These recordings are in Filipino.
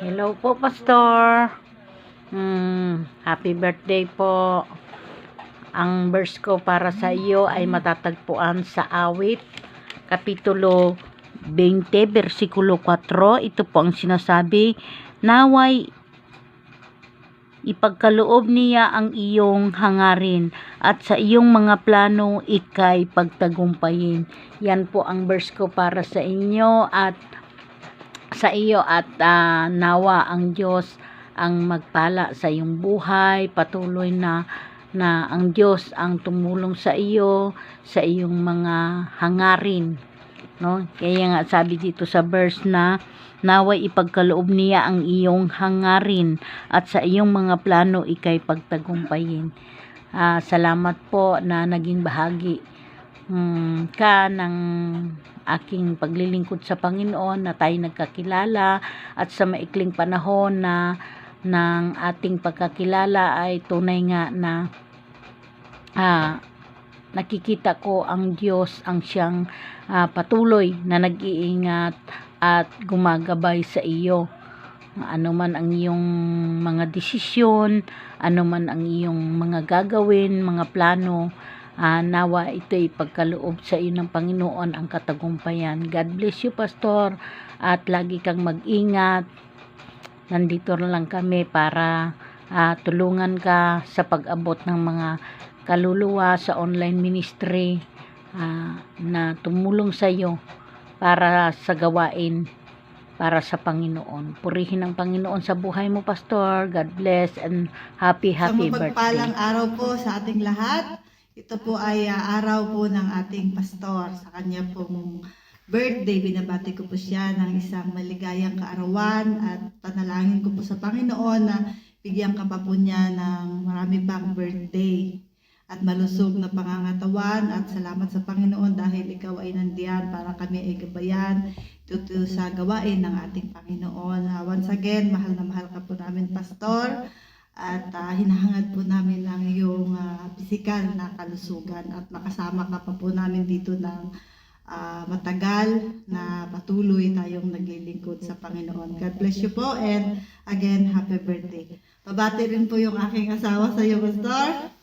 Hello po, Pastor. Happy birthday po. Ang verse ko para sa iyo ay matatagpuan sa Awit, Kapitulo 20, versikulo 4. Ito po ang sinasabi, naway ipagkaloob niya ang iyong hangarin at sa iyong mga plano ikay pagtagumpayin. Yan po ang verse ko para sa inyo at sa iyo at nawa ang Diyos ang magpala sa iyong buhay, patuloy na ang Diyos ang tumulong sa iyo sa iyong mga hangarin, no? Kaya nga sabi dito sa verse na naway ipagkaloob niya ang iyong hangarin at sa iyong mga plano ikay pagtagumpayin. Salamat po na naging bahagi ka ng aking paglilingkod sa Panginoon, na tayo nagkakilala at sa maikling panahon na ng ating pagkakilala ay tunay nga na nakikita ko ang Diyos ang siyang patuloy na nag-iingat at gumagabay sa iyo. Ano man ang iyong mga desisyon, ano man ang iyong mga gagawin, mga plano, nawa ito'y pagkaloob sa iyo ng Panginoon ang katagumpayan. God bless you, Pastor, at lagi kang mag-ingat. Nandito lang kami para tulungan ka sa pag-abot ng mga kaluluwa sa online ministry na tumulong sa iyo para sa gawain para sa Panginoon. Purihin ang Panginoon sa buhay mo, Pastor. God bless and happy birthday. Mapagpalang araw po sa ating lahat. Ito po ay araw po ng ating pastor. Sa kanya pong birthday, binabati ko po siya ng isang maligayang kaarawan at panalangin ko po sa Panginoon na bigyan ka pa po niya ng marami pang birthday at malusog na pangangatawan, at salamat sa Panginoon dahil ikaw ay nandiyan para kami ay gabayan dito sa gawain ng ating Panginoon. Once again, mahal na mahal ka po namin, Pastor, at hinahangad po namin ang iyong pisikal na kalusugan at makasama ka pa po namin dito ng matagal na patuloy tayong naglilingkod sa Panginoon. God bless you po, and again, happy birthday. Pabati rin po yung aking asawa sa iyo, Pastor.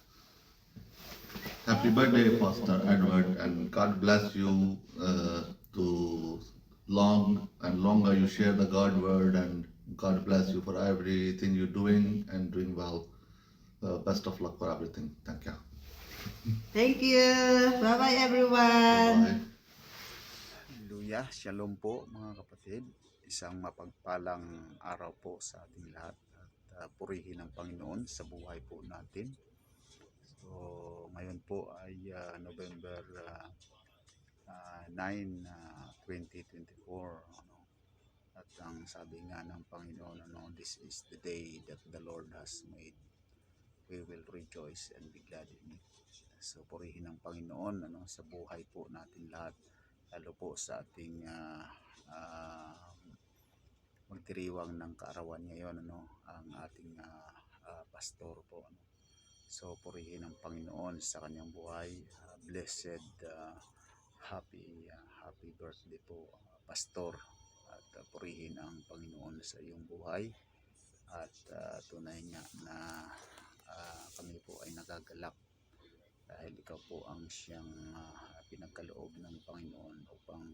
Happy birthday, Pastor Edward, and God bless you to long and longer you share the God word, and God bless you for everything you're doing and doing well. Best of luck for everything. Thank you. Thank you. Bye-bye, everyone. Bye-bye. Hallelujah. Shalom po, mga kapatid. Isang mapagpalang araw po sa ating lahat. At purihin ang Panginoon sa buhay po natin. So, ngayon po ay November 9, 2024. At ang sabi nga ng Panginoon, this is the day that the Lord has made. We will rejoice and be glad in it. So, purihin ang Panginoon sa buhay po natin lahat. Lalo po sa ating magdiriwang ng kaarawan ngayon, ang ating pastor po. So, purihin ang Panginoon sa kanyang buhay. Blessed, happy birthday po, Pastor. At purihin ang Panginoon sa iyong buhay. At tunay nga na kami po ay nagagalak dahil ikaw po ang siyang pinagkaloob ng Panginoon upang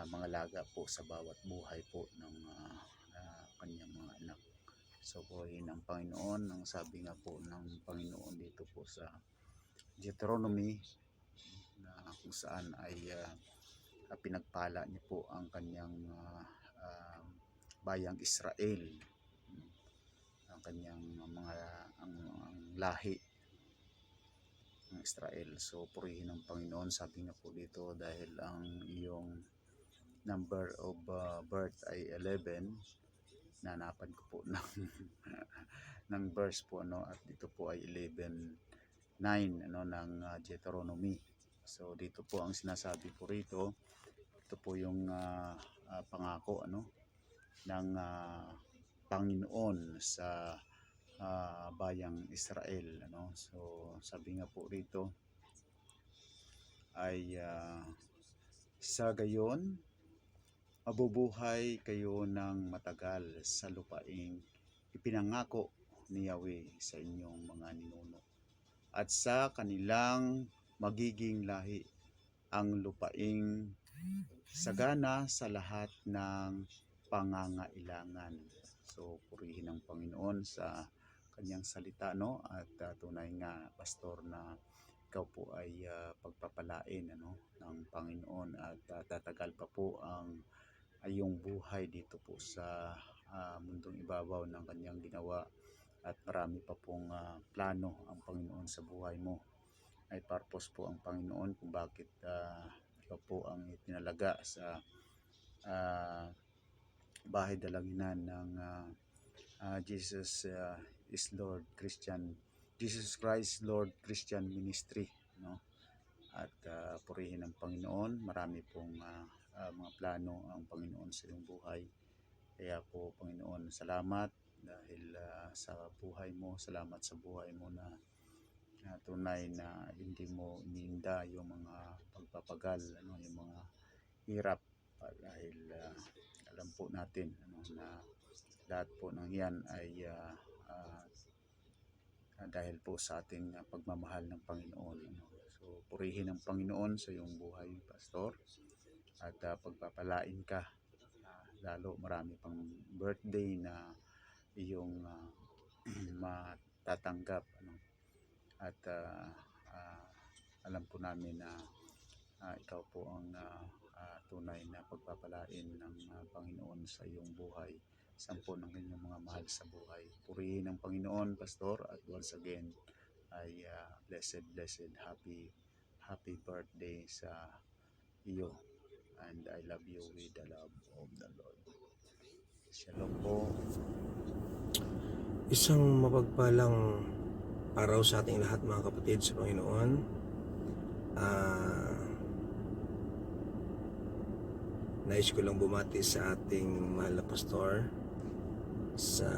mangalaga po sa bawat buhay po ng kanyang mga anak. So, purihin ang Panginoon. Ang sabi nga po ng Panginoon dito po sa Deuteronomy, na kung saan ay pinagpala niya po ang kanyang bayang Israel, ang kanyang ang lahi ng Israel. So, purihin ang Panginoon. Sabi nga po dito, dahil ang iyong number of birth ay 11, nanapan ko po ng ng verse po, at dito po ay 11 9 ng Deuteronomy. So dito po ang sinasabi po rito, ito po yung pangako ng Panginoon sa bayang Israel. So sabi nga po rito ay sa gayon mabubuhay kayo ng matagal sa lupaing ipinangako ni Yahweh sa inyong mga ninuno, at sa kanilang magiging lahi ang lupaing sagana sa lahat ng pangangailangan. So purihin ang Panginoon sa kanyang salita, at tunay nga, pastor, na ikaw po ay pagpapalain ng Panginoon, at tatagal pa po ang iyong buhay dito po sa mundong ibabaw ng kanyang ginawa, at marami pa pong plano ang Panginoon sa buhay mo. May purpose po ang Panginoon kung bakit ikaw po ang itinalaga sa bahay dalanginan ng Jesus Christ Lord Christian Ministry, at purihin ang Panginoon. Marami pong mga plano ang Panginoon sa iyong buhay. Kaya po, Panginoon, salamat dahil sa buhay mo. Salamat sa buhay mo na tunay na hindi mo iniinda yung mga pagpapagal, yung mga hirap, dahil alam po natin na lahat po ng yan ay dahil po sa ating pagmamahal ng Panginoon. So purihin ang Panginoon sa iyong buhay, pastor, at pagpapalain ka. Lalo marami pang birthday na iyong matatanggap, at alam po namin na ikaw po ang tunay na pagpapalain ng Panginoon sa iyong buhay, sampo ng inyong mga mahal sa buhay. Purihin ang Panginoon, pastor, at once again ay blessed happy birthday sa iyo, and I love you with the love of the Lord. Shalom po. Isang mapagpalang araw sa ating lahat, mga kapatid sa Panginoon. Nais ko lang bumati sa ating mahal na pastor sa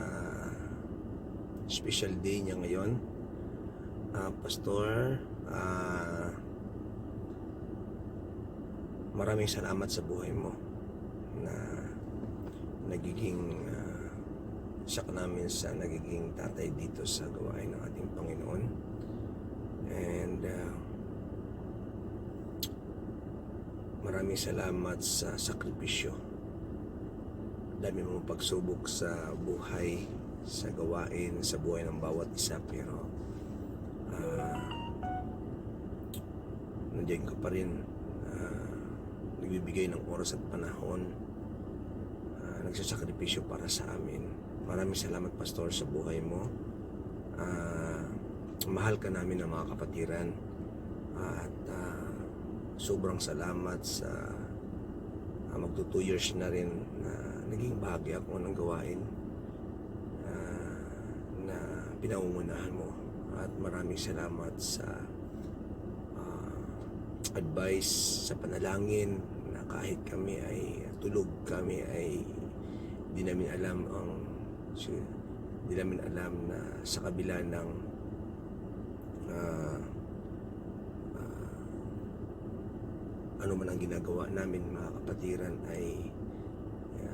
special day niya ngayon. Pastor, maraming salamat sa buhay mo na nagiging siyak namin sa nagiging tatay dito sa gawain ng ating Panginoon. And maraming salamat sa sakripisyo. Dami mong pagsubok sa buhay, sa gawain, sa buhay ng bawat isa, pero nandiyan ka pa rin, nagbibigay ng oras at panahon, nagsasakripisyo para sa amin. Maraming salamat, pastor, sa buhay mo. Mahal ka namin ng mga kapatiran, at sobrang salamat sa magto 2 years na rin na naging bahagi ako ng gawain na pinangungunahan mo, at maraming salamat sa advice, sa panalangin, na kahit kami ay tulog, kami ay di namin alam na sa kabila ng ano man ang ginagawa namin, mga kapatiran, ay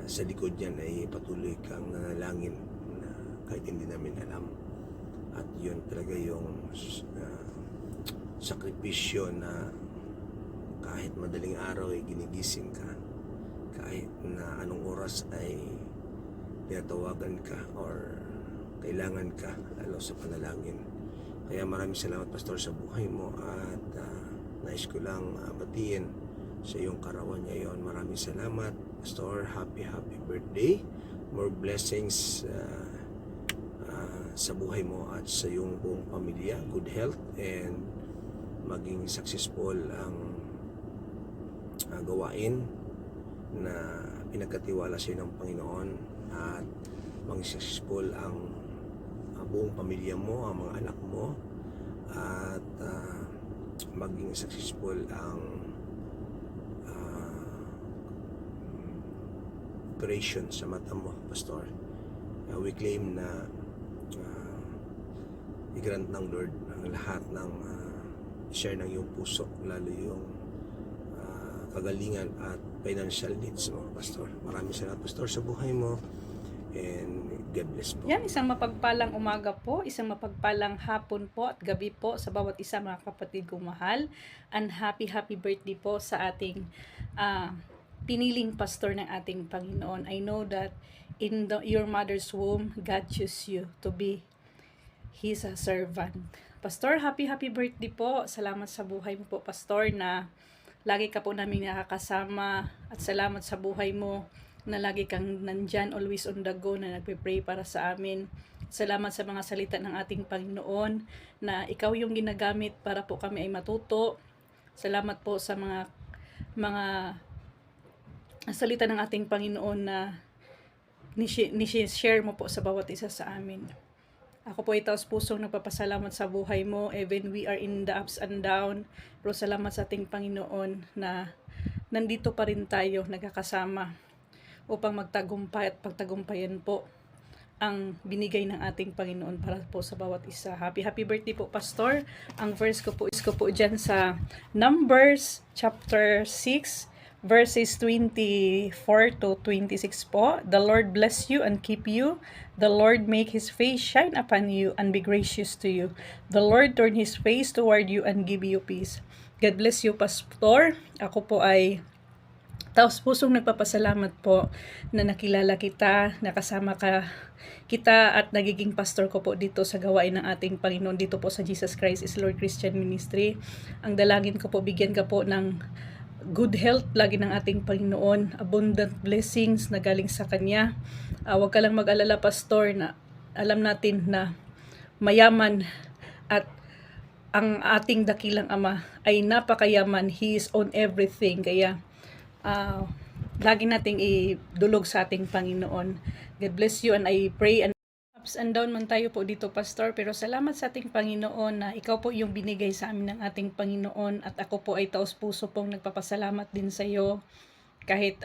sa likod niyan ay patuloy kang nanalangin na kahit hindi namin alam. At yun talaga yung sakripisyo na kahit madaling araw ay ginigising ka, kahit na anong oras ay tinatawagan ka or kailangan ka, lalo sa panalangin. Kaya maraming salamat, pastor, sa buhay mo, at nais ko lang batiin sa iyong karawan ngayon. Maraming salamat, pastor. Happy birthday. More blessings sa buhay mo at sa iyong buong pamilya. Good health, and maging successful ang gawain na pinagkatiwala sa iyo ng Panginoon, at maging successful ang buong pamilya mo, ang mga anak mo, at maging successful ang operation sa mata mo, Pastor. We claim na i-grant ng Lord ang lahat ng share ng iyong puso, lalo yung kagalingan at financial needs mo, Pastor. Maraming salamat, Pastor, sa buhay mo, and God bless po. Yan, isang mapagpalang umaga po, isang mapagpalang hapon po at gabi po sa bawat isa, mga kapatid kong mahal. And happy birthday po sa ating piniling pastor ng ating Panginoon. I know that in your mother's womb, God chose you to be His servant. Pastor, happy birthday po. Salamat sa buhay mo po, Pastor, na lagi ka po namin nakakasama, at salamat sa buhay mo na lagi kang nandyan, always on the go, na nagpe-pray para sa amin. Salamat sa mga salita ng ating Panginoon na ikaw yung ginagamit para po kami ay matuto. Salamat po sa mga salita ng ating Panginoon na ni-share mo po sa bawat isa sa amin. Ako po ay taos pusong nagpapasalamat sa buhay mo, even we are in the ups and down. Pero salamat sa ating Panginoon na nandito pa rin tayo nagkakasama upang magtagumpay at pagtagumpayan po ang binigay ng ating Panginoon para po sa bawat isa. Happy birthday po, Pastor. Ang verse ko po dyan sa Numbers chapter 6 verses 24 to 26 po. The Lord bless you and keep you. The Lord make His face shine upon you and be gracious to you. The Lord turn His face toward you and give you peace. God bless you, Pastor. Ako po ay taos pusong nagpapasalamat po na nakilala kita, nakasama kita at nagiging pastor ko po dito sa gawain ng ating Panginoon, dito po sa Jesus Christ is Lord Christian Ministry. Ang dalangin ko po, bigyan ka po ng good health lagi ng ating Panginoon, abundant blessings na galing sa Kanya. Huwag ka lang mag-alala, Pastor, na alam natin na mayaman at ang ating dakilang Ama ay napakayaman. He is on everything. Kaya lagi nating idulog sa ating Panginoon. God bless you, and I pray, and ups and down man tayo po dito, Pastor, pero salamat sa ating Panginoon na ikaw po yung binigay sa amin ng ating Panginoon, at ako po ay taos puso pong nagpapasalamat din sa iyo. Kahit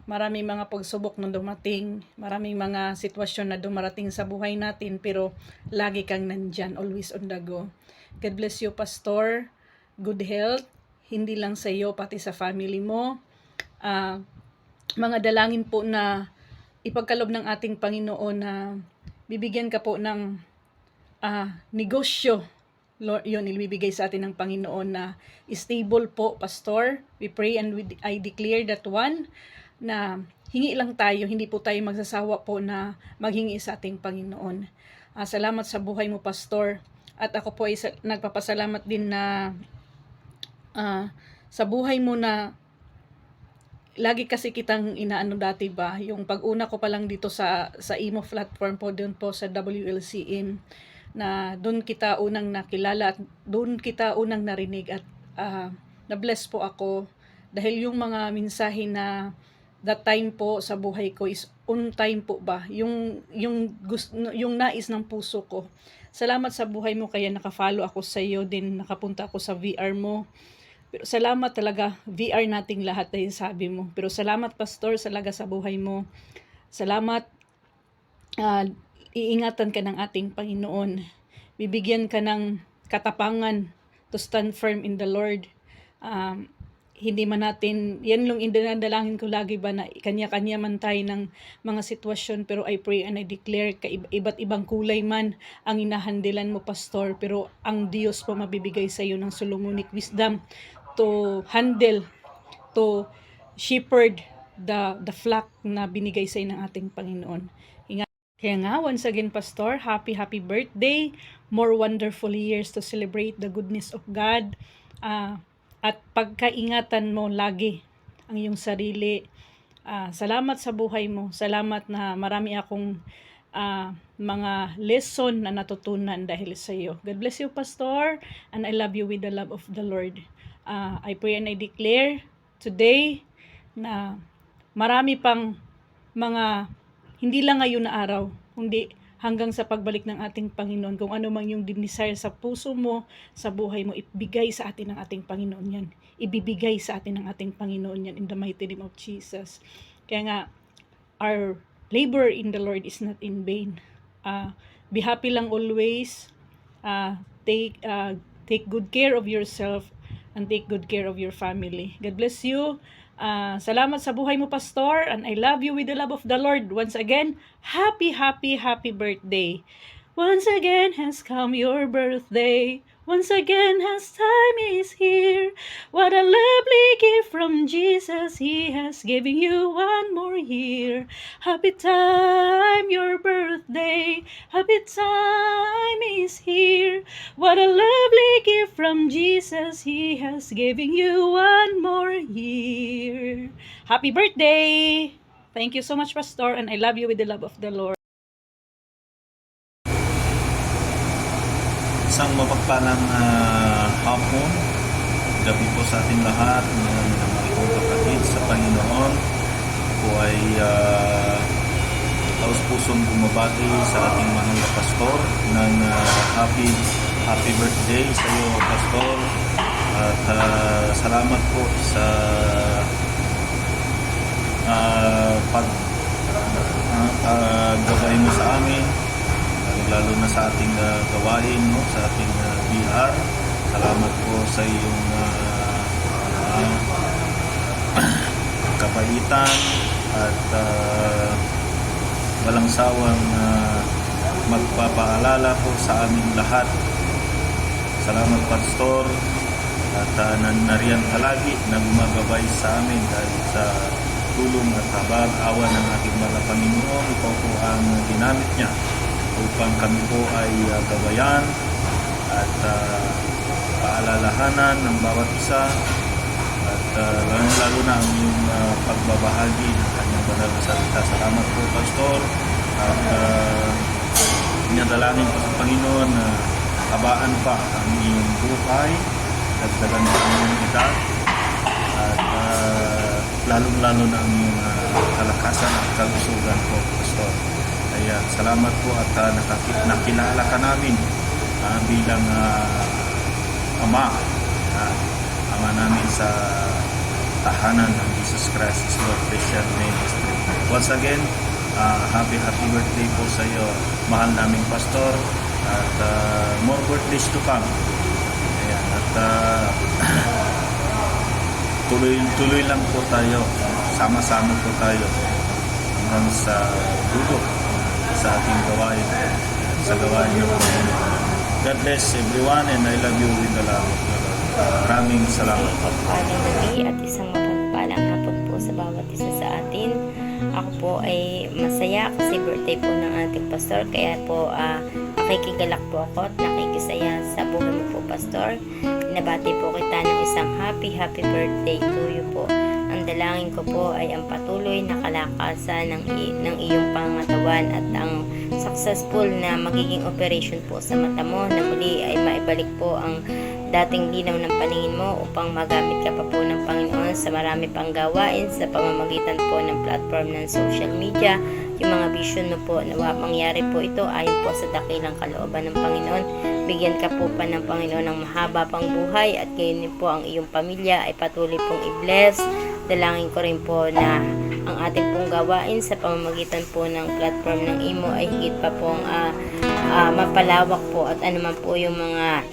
maraming mga pagsubok na dumating, maraming mga sitwasyon na dumarating sa buhay natin, pero lagi kang nandyan, always on the go. God bless you, Pastor. Good health, hindi lang sa iyo, pati sa family mo. Mga dalangin po na ipagkalob ng ating Panginoon na bibigyan ka po ng negosyo. Lord, yun, ibibigay sa atin ng Panginoon na stable po, Pastor. We pray and I declare that one, na hingi lang tayo, hindi po tayo magsasawa po na maghingi sa ating Panginoon. Salamat sa buhay mo, Pastor. At ako po ay nagpapasalamat din na sa buhay mo na lagi kasi kitang inaano dati ba, yung pag-una ko pa lang dito sa imo platform po, doon po sa WLCN, na doon kita unang nakilala at doon kita unang narinig, at na-bless po ako dahil yung mga mensahe na that time po sa buhay ko is on time po ba, yung nais ng puso ko. Salamat sa buhay mo, kaya naka-follow ako sa iyo din, nakapunta ako sa VR mo. Pero salamat talaga, VR nating lahat dahil sabi mo. Pero salamat, Pastor, talaga sa buhay mo. Salamat, iingatan ka ng ating Panginoon. Bibigyan ka ng katapangan to stand firm in the Lord. Hindi man natin, yan lang indadalangin ko lagi ba, na kanya-kanya man tayo ng mga sitwasyon, pero I pray and I declare, iba't ibang kulay man ang inahandilan mo, Pastor, pero ang Diyos po mabibigay sa iyo ng Solomonic wisdom to handle, to shepherd the flock na binigay sa iyo ng ating Panginoon. Kaya nga, once again, Pastor, happy birthday, more wonderful years to celebrate the goodness of God, at pagkaingatan mo lagi ang iyong sarili. Salamat sa buhay mo, salamat na marami akong mga lesson na natutunan dahil sa iyo. God bless you, Pastor, and I love you with the love of the Lord. I pray and I declare today na marami pang mga, hindi lang ngayon na araw, hindi hanggang sa pagbalik ng ating Panginoon. Kung ano man yung desire sa puso mo, sa buhay mo, ibigay sa atin ng ating Panginoon yan. Ibibigay sa atin ng ating Panginoon yan in the mighty name of Jesus. Kaya nga, our labor in the Lord is not in vain. Be happy lang always. Take good care of yourself and take good care of your family. God bless you. Salamat sa buhay mo, Pastor, and I love you with the love of the Lord. Once again, happy birthday. Once again has come your birthday. Once again has time is here. What a lovely gift from Jesus. He has given you one more year. Happy time, your birthday. Happy time is here. What a lovely gift from Jesus. He has given you one more year. Happy birthday! Thank you so much, Pastor, and I love you with the love of the Lord. Isang mapagpalang hapon, gabi po sa ating lahat na minamahal kong kapatid sa Panginoon. Po ay taos pusong bumabati sa ating mahal na pastor ng happy birthday sa iyo, Pastor. At salamat po sa paggabay mo sa amin, lalo na sa ating gawain, no? Sa ating BR. Salamat po sa iyong kabaitan at walang sawang magpapaalala po sa aming lahat. Salamat, Pastor, at nariyan ka lagi na gumagabay sa amin dahil sa tulong at habag awa ng ating mga Panginoon. Ikaw po ang ginamit niya upang kami po ay gabayan at paalalahanan ng bawat isa at lalo na ang iyong pagbabahagi ng kanyang banal na salita. Salamat po, Pastor, at pinadalangin po sa Panginoon na habaan pa ang iyong buhay, dagdagan pa ang iyong edad, at lalong-lalo na ang iyong kalakasan at kalusugan po, Pastor. Kaya salamat po at nakilala ka namin bilang ama namin sa tahanan ng Jesus Christ is Lord Christian Ministry. Once again, happy birthday po sa iyo, mahal naming Pastor, at more birthdays to come. Ayan, at tuloy lang po tayo, sama-sama po tayo hanggang sa dulo sa ating gawain, sa gawain ng Panginoon. God bless everyone, and I love you with the love of the Lord. Maraming salamat po. Mapagpalang gabi at isang mapagpalang hapon po sa bawat isa sa atin. Ako po ay masaya kasi birthday po ng ating pastor, kaya po nakikigalak po ako at nakikisaya sa buhay mo po, Pastor. Nabati po kita ng isang happy birthday to you po. Ang dalangin ko po ay ang patuloy na kalakasan ng iyong pangatawan at ang successful na magiging operation po sa mata mo, na muli ay maibalik po ang dating linaw ng paningin mo upang magamit ka pa po ng Panginoon sa marami pang gawain sa pamamagitan po ng platform ng social media. Yung mga vision mo po, nawa mangyari po ito ayon po sa dakilang kalooban ng Panginoon. Bigyan ka po pa ng Panginoon ng mahaba pang buhay, at gayon po ang iyong pamilya ay patuloy pong i-bless. Dalangin ko rin po na ang ating pong gawain sa pamamagitan po ng platform ng Imo ay higit pa pong mapalawak po, at anuman po yung mga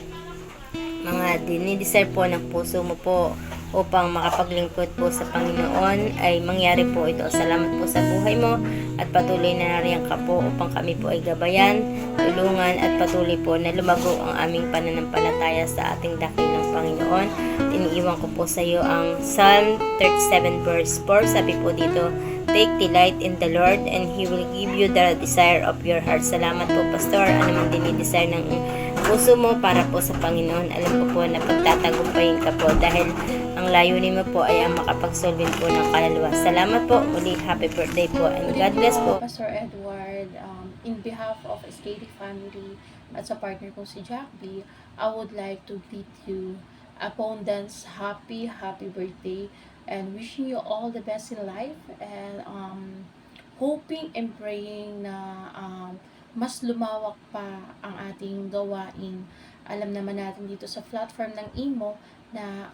dinidesire po ng puso mo po upang makapaglingkod po sa Panginoon ay mangyari po ito. Salamat po sa buhay mo, at patuloy na nariyan ka po upang kami po ay gabayan, tulungan, at patuloy po na lumago ang aming pananampalataya sa ating dakilang Panginoon. Iniiwan ko po sa iyo ang Psalm 37 verse 4. Sabi po dito, take delight in the Lord and He will give you the desire of your heart. Salamat po, Pastor. Ano man dinidesire ng puso mo para po sa Panginoon, alam ko po na pagtatagumpayin ka po dahil ang layunin mo po ay ang makapagsolvin po ng kaluluwa. Salamat po. Muli, happy birthday po, and God bless po. Pastor Edward, in behalf of SKD family at sa partner ko si Jack B, I would like to greet you abundance, happy birthday, and wishing you all the best in life, and hoping and praying na mas lumawak pa ang ating gawain. Alam naman natin dito sa platform ng Imo na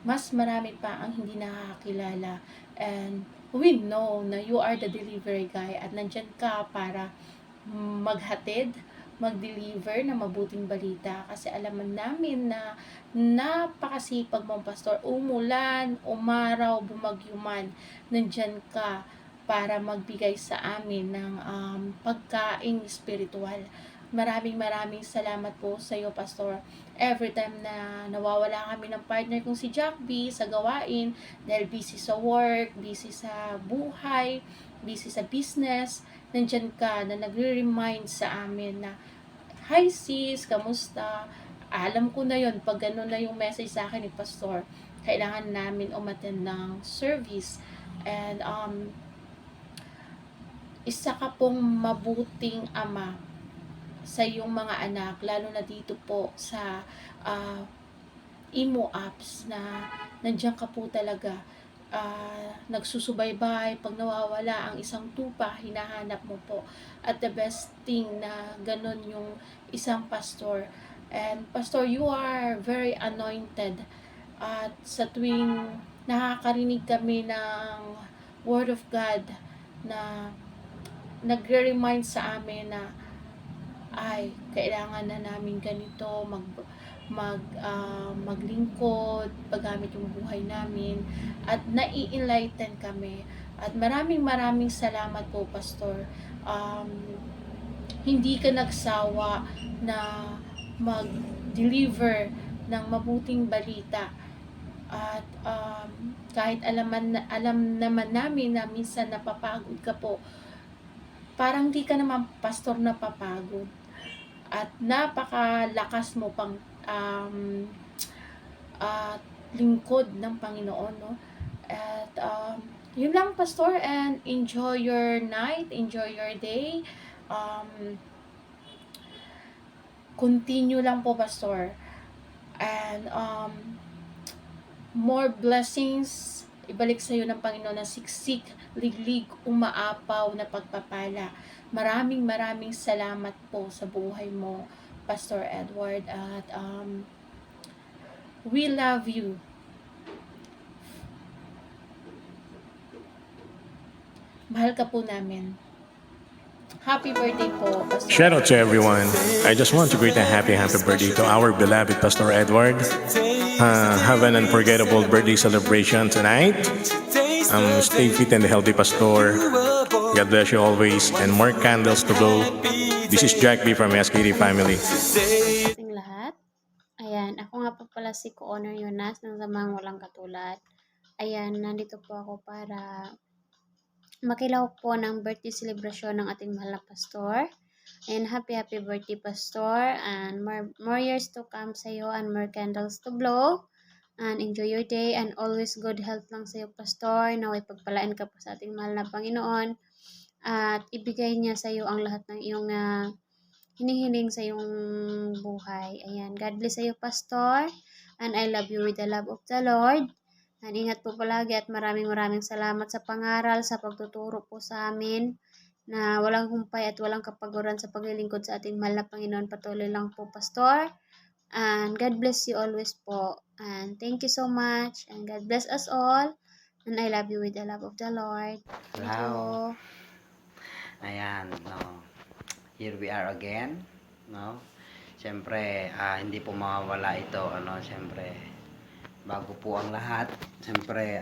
mas marami pa ang hindi nakakilala, and we know na you are the delivery guy at nandyan ka para maghatid, mag-deliver ng mabuting balita, kasi alam namin na napakasipag mong pastor. Umulan, umaraw, bumagyo man, nandyan ka para magbigay sa amin ng pagkain spiritual. Maraming salamat po sa iyo, Pastor. Every time na nawawala kami ng partner kong si Jack B sa gawain, dahil busy sa work, busy sa buhay, busy sa business, nandyan ka na nagre-remind sa amin na, "Hi sis, kamusta?" Alam ko na yon pag gano'n na yung message sa akin ni Pastor, kailangan namin umattend ng service. And isa ka pong mabuting ama sa iyong mga anak, lalo na dito po sa Imo apps, na nandiyan ka po talaga. Nagsusubaybay pag nawawala ang isang tupa, hinahanap mo po. At the best thing na ganun yung isang pastor. And Pastor, you are very anointed. At sa tuwing nakakarinig kami ng Word of God na nagre-remind sa amin na, ay, kailangan na namin ganito, maglingkod, paggamit yung buhay namin, at nai-enlighten kami. At maraming salamat po, Pastor. Hindi ka nagsawa na mag-deliver ng mabuting balita. At kahit alam naman namin na minsan napapagod ka po, parang di ka naman, Pastor, napapagod. At napakalakas mo pang lingkod ng Panginoon, no? At yun lang, Pastor, and enjoy your night, enjoy your day. Continue lang po, Pastor. And more blessings ibalik sa iyo ng Panginoon na siksik, liglig, umaapaw na pagpapala. Maraming salamat po sa buhay mo, Pastor Edward, at we love you. Mahal ka po namin. Happy birthday po, Pastor. Shout out to everyone. I just want to greet a happy birthday to our beloved Pastor Edward. Have an unforgettable birthday celebration tonight. Stay fit and healthy, Pastor. God bless you always, and more candles to blow. This is Jack B from SKD Family. Ating lahat. Ayan, ako nga po pala si Co-Honor Yonas ng Samang Walang Katulad. Ayan, nandito po ako para makilaw po ng birthday celebration ng ating mahal na pastor. And happy birthday, Pastor, and more years to come sa iyo, and more candles to blow, and enjoy your day, and always good health lang sa iyo, Pastor. Naway pagpalain ka po sa ating mahal na Panginoon, at ibigay niya sa iyo ang lahat ng iyong hinihiling sa iyong buhay. Ayan, God bless sa iyo, Pastor, and I love you with the love of the Lord. And ingat po palagi, at maraming salamat sa pangaral, sa pagtuturo po sa amin, na walang humpay at walang kapaguran sa paglilingkod sa ating mahal na Panginoon. Patuloy lang po, Pastor. And God bless you always po. And thank you so much. And God bless us all. And I love you with the love of the Lord. Thank Hello. you. Ayan, no. Here we are again, no. Siyempre, hindi po mawawala ito, siyempre, bago po ang lahat, siyempre,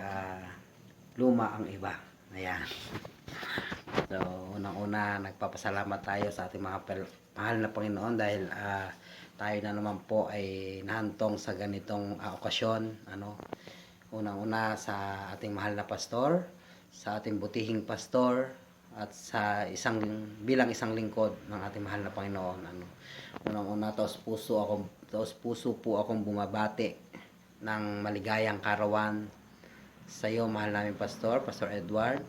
luma ang iba. Ayan. So, unang-una, nagpapasalamat tayo sa ating mga mahal na Panginoon dahil tayo na naman po ay nahantong sa ganitong okasyon. Unang-una sa ating mahal na pastor, sa ating butihing pastor, at sa bilang isang lingkod ng ating mahal na Panginoon. Unang-una, taos puso po akong bumabati ng maligayang karawan sa iyo, mahal namin Pastor Edward.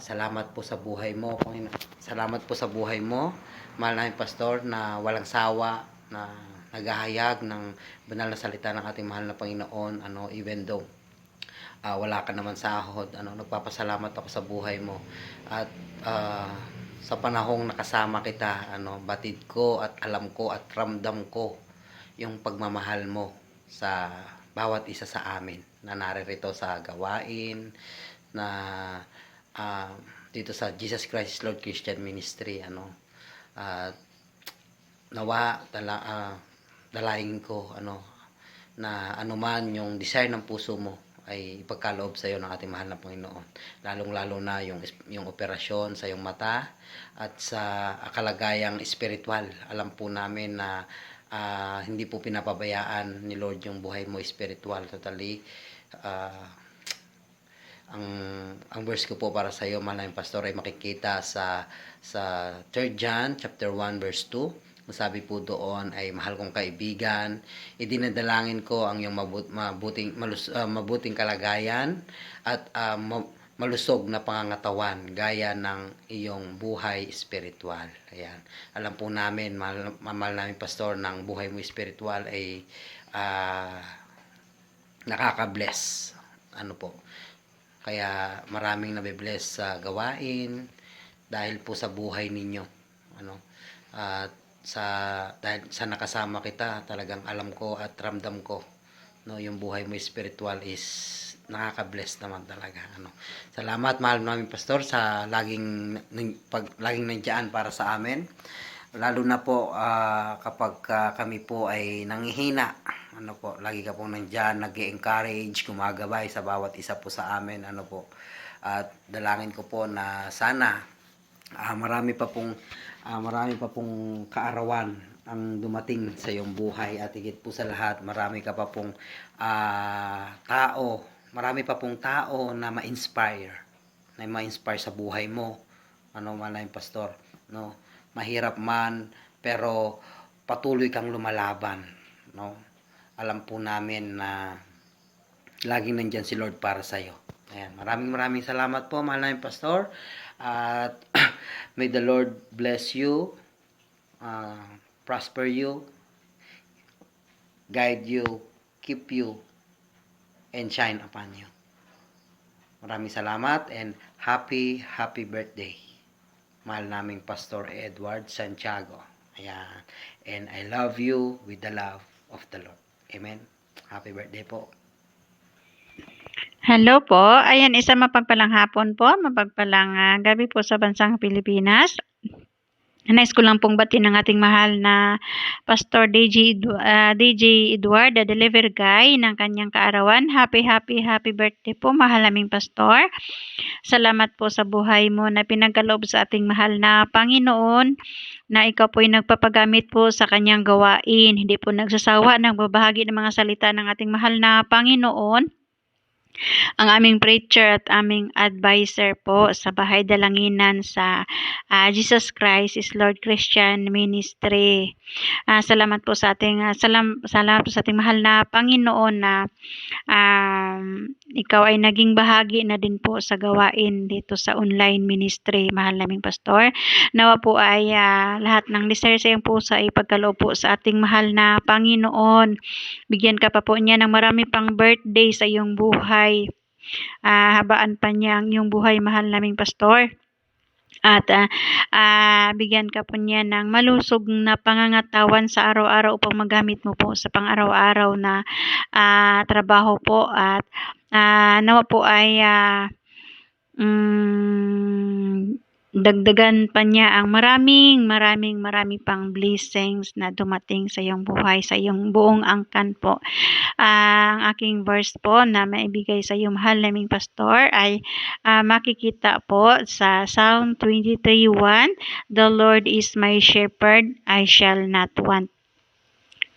Salamat po sa buhay mo, Panginoon. Salamat po sa buhay mo, mahal namin Pastor, na walang sawa, na naghahayag ng banal na salita ng ating mahal na Panginoon, even though wala ka naman sahod, nagpapasalamat ako sa buhay mo. At sa panahong nakasama kita, batid ko at alam ko at ramdam ko yung pagmamahal mo sa bawat isa sa amin na naririto sa gawain na dito sa Jesus Christ Lord Christian Ministry. At nawa dalaingin ko na anuman yung desire ng puso mo ay ipagkaloob sa iyo ng ating mahal na Panginoon. Lalong-lalo na yung operasyon sa iyong mata at sa kalagayang espiritual. Alam po namin na hindi po pinapabayaan ni Lord yung buhay mo espiritual totally. Ang verse ko po para sa iyo, mahal na pastor, ay makikita sa 3 John chapter 1 verse 2. Sabi po doon ay, mahal kong kaibigan, idinadalangin ko ang iyong mabuting kalagayan at malusog na pangangatawan gaya ng iyong buhay espiritual. Ayan. Alam po namin, mahal namin pastor, ng buhay mo espiritual ay nakaka-bless. Kaya maraming nabibless sa gawain dahil po sa buhay ninyo. At dahil sa nakasama kita, talagang alam ko at ramdam ko yung buhay mo spiritual is nakaka-bless naman talaga. Salamat mahal namin pastor sa laging nandiyan para sa amin, lalo na po kapag kami po ay nanghihina. Lagi ka pong nandiyan, nag-encourage, gumagabay sa bawat isa po sa amin. At dalangin ko po na sana marami pa pong kaarawan ang dumating sa iyong buhay, at higit po sa lahat, marami pa pong tao na ma-inspire sa buhay mo. Malay pastor, mahirap man pero patuloy kang lumalaban. Alam po namin na laging nandiyan si Lord para sa iyo. Ayan, maraming salamat po mahal namin pastor. At may the Lord bless you, prosper you, guide you, keep you, and shine upon you. Maraming salamat and happy birthday, mahal naming Pastor Edward Santiago. Ayan. And I love you with the love of the Lord. Amen. Happy birthday po. Hello po. Ayan, isang mapagpalang hapon po, mapagpalang gabi po sa bansang Pilipinas. Nais ko lang pong batiin ng ating mahal na Pastor DJ Edward, the Deliver Guy, ng kanyang kaarawan. Happy birthday po, mahal naming Pastor. Salamat po sa buhay mo na pinagkaloob sa ating mahal na Panginoon, na ikaw po ay nagpapagamit po sa kanyang gawain. Hindi po nagsasawa ng babahagi ng mga salita ng ating mahal na Panginoon. Ang aming preacher at aming advisor po sa Bahay Dalanginan sa Jesus Christ is Lord Christian Ministry. Salamat po sa ating mahal na Panginoon na ikaw ay naging bahagi na din po sa gawain dito sa online ministry, mahal naming pastor. Nawa po ay lahat ng desire sa iyong puso ay pagkaloob po sa ating mahal na Panginoon. Bigyan ka pa po niya ng marami pang birthday sa iyong buhay. Habaan pa niya ang iyong buhay, mahal naming pastor. At bigyan ka po niya ng malusog na pangangatawan sa araw-araw upang magamit mo po sa pang-araw-araw na trabaho po. At nawa po ay dagdagan pa niya ang marami pang blessings na dumating sa iyong buhay, sa iyong buong angkan po. Ang aking verse po na maibigay sa iyo, mahal naming pastor, ay makikita po sa Psalm 23:1, "The Lord is my shepherd, I shall not want."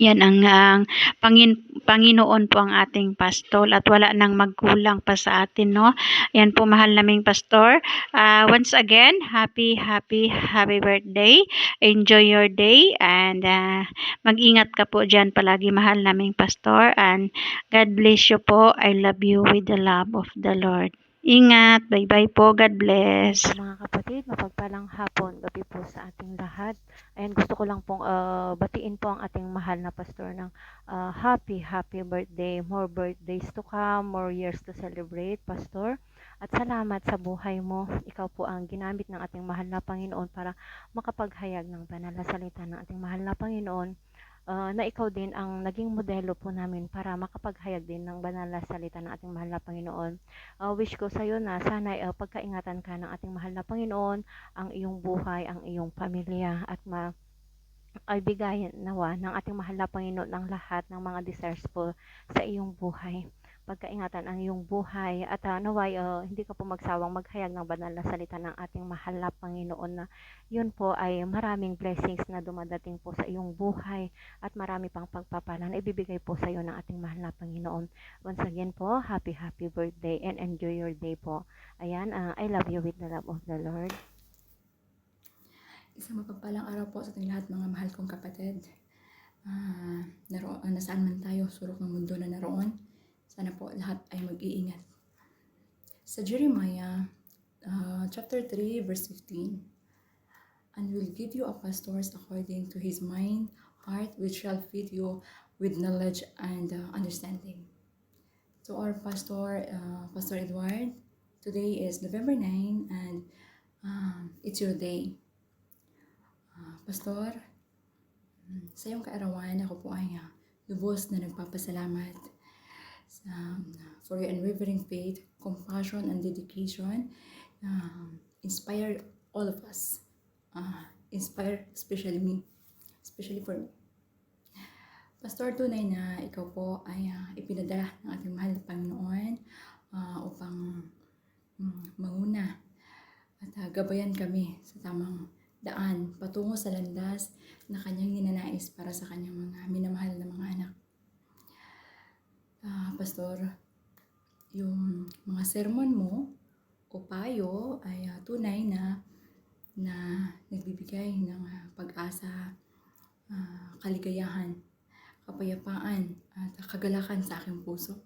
Yan ang Panginoon po ang ating pastor at wala nang magkulang pa sa atin, no? Yan po, mahal naming pastor. Once again, happy birthday. Enjoy your day and mag-ingat ka po dyan palagi, mahal naming pastor. And God bless you po. I love you with the love of the Lord. Ingat. Bye-bye po. God bless. Mga kapatid, mapagpalang hapon, gabi po sa ating lahat. Ayan, gusto ko lang pong batiin po ang ating mahal na pastor ng happy birthday. More birthdays to come, more years to celebrate, pastor. At salamat sa buhay mo. Ikaw po ang ginamit ng ating mahal na Panginoon para makapaghayag ng banal na salita ng ating mahal na Panginoon, na ikaw din ang naging modelo po namin para makapaghayag din ng banal na salita ng ating mahal na Panginoon. Wish ko sa iyo na sana pagkaingatan ka ng ating mahal na Panginoon, ang iyong buhay, ang iyong pamilya, at ay bigayan nawa ng ating mahal na Panginoon ang lahat ng mga desires po sa iyong buhay. Pagkaingatan ang iyong buhay at naway hindi ka po magsawang maghayag ng banal na salita ng ating mahal na Panginoon, na yun po ay maraming blessings na dumadating po sa iyong buhay at marami pang pagpapala na ibibigay po sa iyo ng ating mahal na Panginoon. Once again po, happy birthday and enjoy your day po. Ayan, I love you with the love of the Lord. Isang mapagpalang araw po sa ating lahat, mga mahal kong kapatid. Nasaan man tayo, sulok ng mundo na naroon, sana po lahat ay mag-iingat. Sa Jeremiah chapter 3 verse 15, "And will give you a pastors according to his mind, heart, which shall feed you with knowledge and understanding." So our pastor, Pastor Edward, today is November 9 and it's your day. Pastor, sa iyong kaarawan, ako po ay lubos na nagpapasalamat for your unwavering faith, compassion, and dedication. Inspire all of us. Inspire especially me. Especially for me. Pastor, tunay na ikaw po ay ipinadala ng ating mahal na Panginoon upang manguna at gabayan kami sa tamang daan patungo sa landas na kanyang ninanais para sa kanyang mga minamahal na mga anak. Pastor, yung mga sermon mo o payo ay tunay na nagbibigay ng pag-asa, kaligayahan, kapayapaan at kagalakan sa aking puso.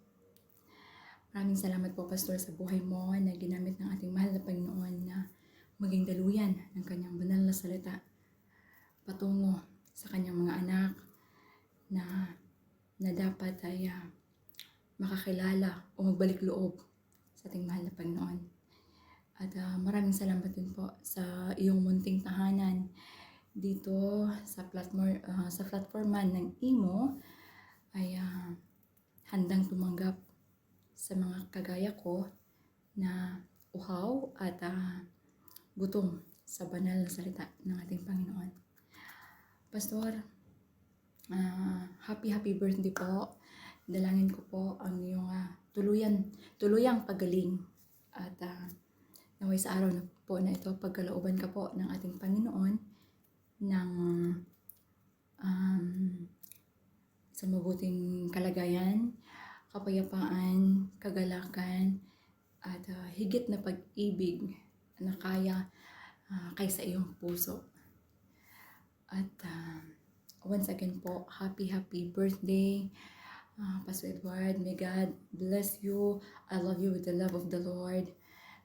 Maraming salamat po, Pastor, sa buhay mo na ginamit ng ating mahal na Panginoon na maging daluyan ng kanyang banal na salita patungo sa kanyang mga anak na dapat ay makakilala o magbalik loob sa ating mahal na Panginoon. At maraming salamat din po sa iyong munting tahanan dito sa platforman ng Imo ay handang tumanggap sa mga kagaya ko na uhaw at gutom sa banal na salita ng ating Panginoon. Pastor, happy birthday po. Dalangin ko po ang iyong tuluyang pagaling at naway sa araw na po na ito, pagkalooban ka po ng ating Panginoon ng sa mabuting kalagayan, kapayapaan, kagalakan, at higit na pag-ibig na kaysa iyong puso. At once again po, happy birthday, Pastor Edward. May God bless you. I love you with the love of the Lord.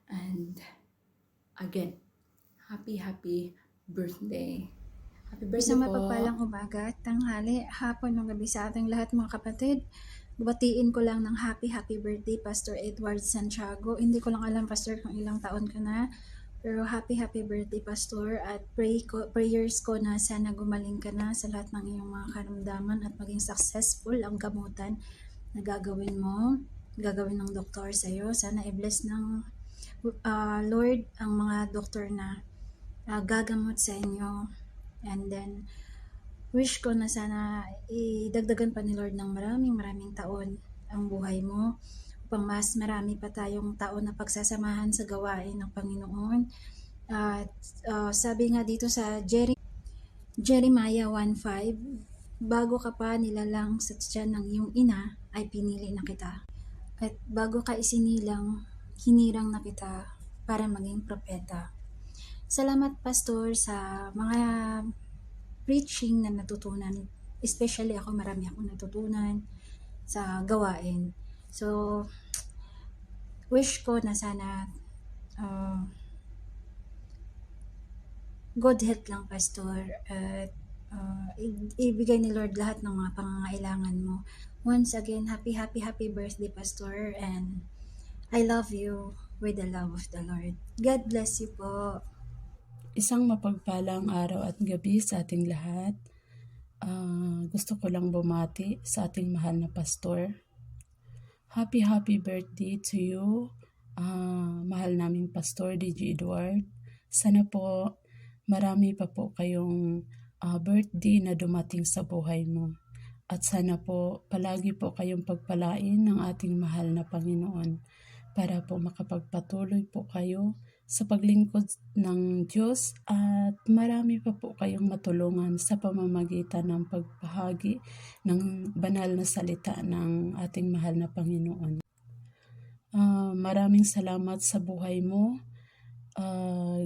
And again, happy birthday. Happy birthday Isang po. mapagpalang umaga, tanghali, hapon, ng gabi sa ating lahat, mga kapatid. Batiin ko lang ng happy birthday, Pastor Edward Santiago. Hindi ko lang alam, Pastor, kung ilang taon ka na. Pero happy birthday, Pastor, at prayers ko na sana gumaling ka na sa lahat ng iyong mga karamdaman at maging successful ang gamutan na gagawin ng doktor sa iyo. Sana i-bless ng Lord ang mga doktor na gagamot sa inyo. And then, wish ko na sana idagdagan pa ni Lord ng maraming taon ang buhay mo, upang mas marami pa tayong taon na pagsasamahan sa gawain ng Panginoon. At sabi nga dito sa Jeremiah 1:5, bago ka pa nilalang sa tiyan ng iyong ina, ay pinili na kita. At bago ka isinilang, hinirang na kita para maging propeta. Salamat, Pastor, sa mga preaching na natutunan. Especially ako, marami akong natutunan sa gawain. So, wish ko na sana good health lang, Pastor, at ibigay ni Lord lahat ng mga pangangailangan mo. Once again, happy birthday, Pastor, and I love you with the love of the Lord. God bless you po. Isang mapagpalang araw at gabi sa ating lahat. Gusto ko lang bumati sa ating mahal na pastor. Happy birthday to you, mahal naming Pastor DJ Edward. Sana po marami pa po kayong birthday na dumating sa buhay mo. At sana po palagi po kayong pagpalain ng ating mahal na Panginoon para po makapagpatuloy po kayo sa paglingkod ng Diyos at marami pa po kayong matulungan sa pamamagitan ng pagbahagi ng banal na salita ng ating mahal na Panginoon. Maraming salamat sa buhay mo.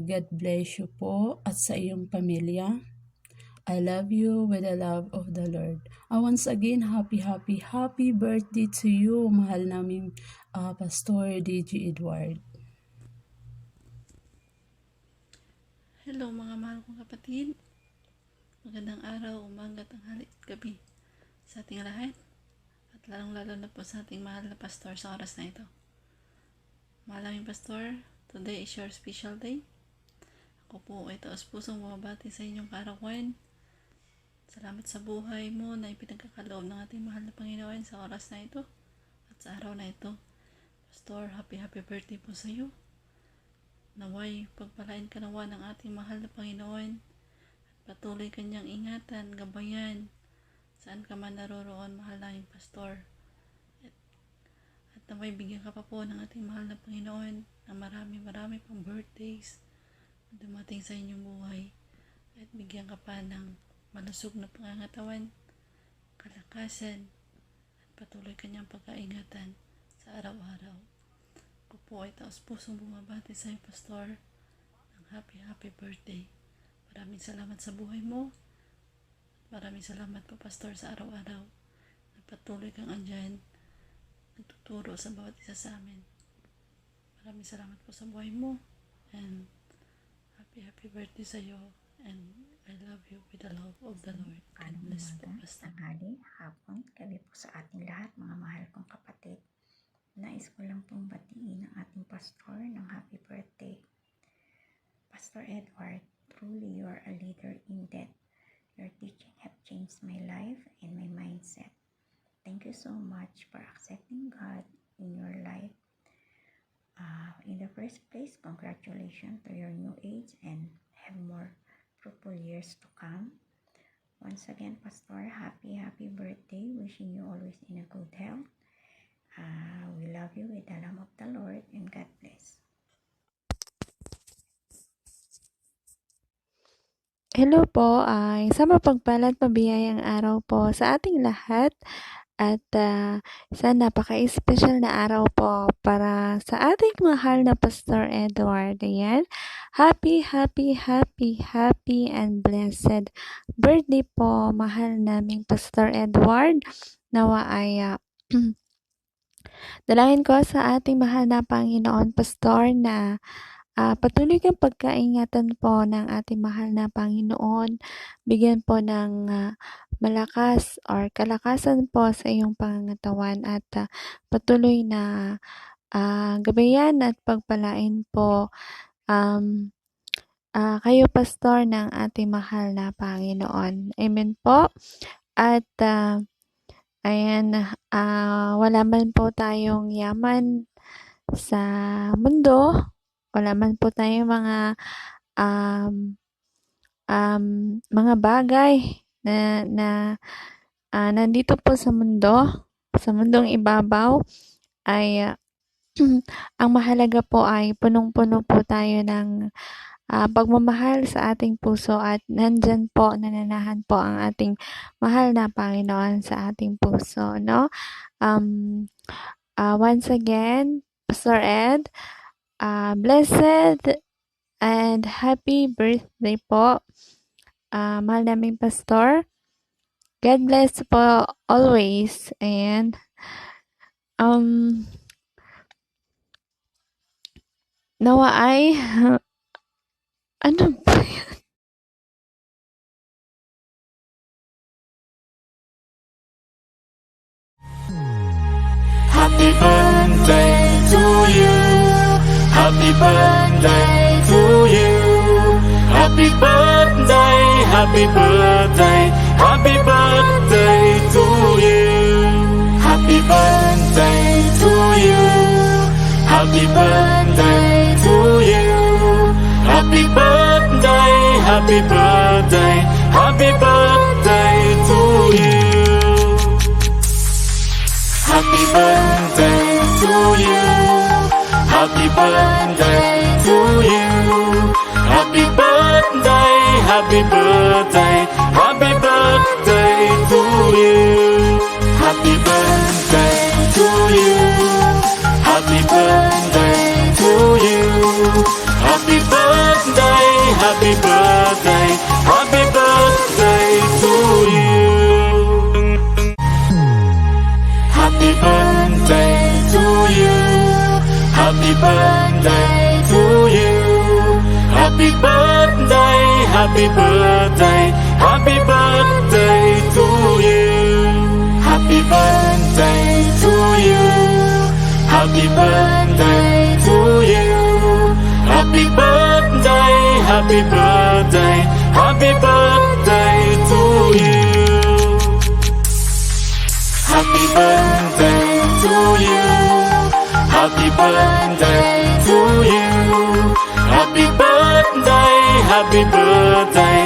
God bless you po at sa iyong pamilya. I love you with the love of the Lord. Once again, happy birthday to you, mahal naming Pastor DJ Edward. Hello mga mahal kong kapatid. Magandang araw, umaga, tanghali at gabi sa ating lahat. At lalong-lalo na po sa ating mahal na pastor sa oras na ito. Mahal naming pastor, today is your special day. Ako po ay taos-pusong bumabati sa inyong kaarawan. Salamat sa buhay mo na ipinagkakaloob ng ating mahal na Panginoon sa oras na ito at sa araw na ito. Pastor, happy birthday po sa iyo. Naway, pagpalain ka nawa ng ating mahal na Panginoon at patuloy kanyang ingatan, gabayan, saan ka man naroroon, mahal naming pastor. At naway, bigyan ka pa po ng ating mahal na Panginoon na marami pang birthdays na dumating sa inyong buhay. At bigyan ka pa ng malusog na pangangatawan, kalakasan, at patuloy kanyang pagkaingatan sa araw-araw. Ako po ay taos-pusong bumabati sa iyo, pastor, ng happy birthday. Maraming salamat sa buhay mo. Maraming salamat po, pastor, sa araw-araw. Patuloy kang andyan, nagtuturo sa bawat isa sa amin. Maraming salamat po sa buhay mo. And happy birthday sa iyo. And I love you with the love of the Lord. God bless po, pastor. Tanghali, hapon, gabi po sa ating lahat, mga mahal kong kapatid. Nais ko lang pong batiin ang ating pastor ng happy birthday. Pastor Edward, truly you are a leader in that. Your teaching have changed my life and my mindset. Thank you so much for accepting God in your life. In the first place, congratulations to your new age and have more fruitful years to come. Once again, Pastor, happy birthday. Wishing you always in a good health. We love you with the love of the Lord, and God bless. Hello po, ay sa mapagpalat pabiyayang araw po sa ating lahat at sa napaka-special na araw po para sa ating mahal na Pastor Edward. Ayan, happy and blessed birthday po, mahal naming Pastor Edward. Nawa ay dalangin ko sa ating mahal na Panginoon, Pastor, na patuloy kang pagkaingatan po ng ating mahal na Panginoon. Bigyan po ng malakas or kalakasan po sa iyong pangangatawan at patuloy na gabayan at pagpalain po kayo, Pastor, ng ating mahal na Panginoon. Amen po. At ayan, wala man po tayong yaman sa mundo, wala man po tayong mga bagay na nandito po sa mundong ibabaw, ay ang mahalaga po ay punong-puno po tayo ng pagmamahal sa ating puso at nandyan po, nananahan po ang ating mahal na Panginoon sa ating puso, no? Once again, Pastor Ed, blessed and happy birthday po, mahal naming Pastor. God bless po always. And nawa ay ano ba yan? Happy birthday to you. Happy birthday to you. Happy birthday, happy birthday, happy birthday to you. Happy birthday to you. Happy birthday to you. Happy birthday, happy birthday, happy birthday to you. Happy birthday to you. Happy birthday to you. Happy birthday, happy birthday, happy birthday to you. Happy birthday to you. Happy birthday to you. Happy birthday, happy birthday, happy birthday to you. Happy birthday to you. Happy birthday to you. Happy birthday, happy birthday, happy birthday to you. Happy birthday to you. Happy birthday to you. Happy birthday, happy birthday, happy birthday to you. Happy birthday to you. Happy birthday to you. Happy birthday, happy birthday,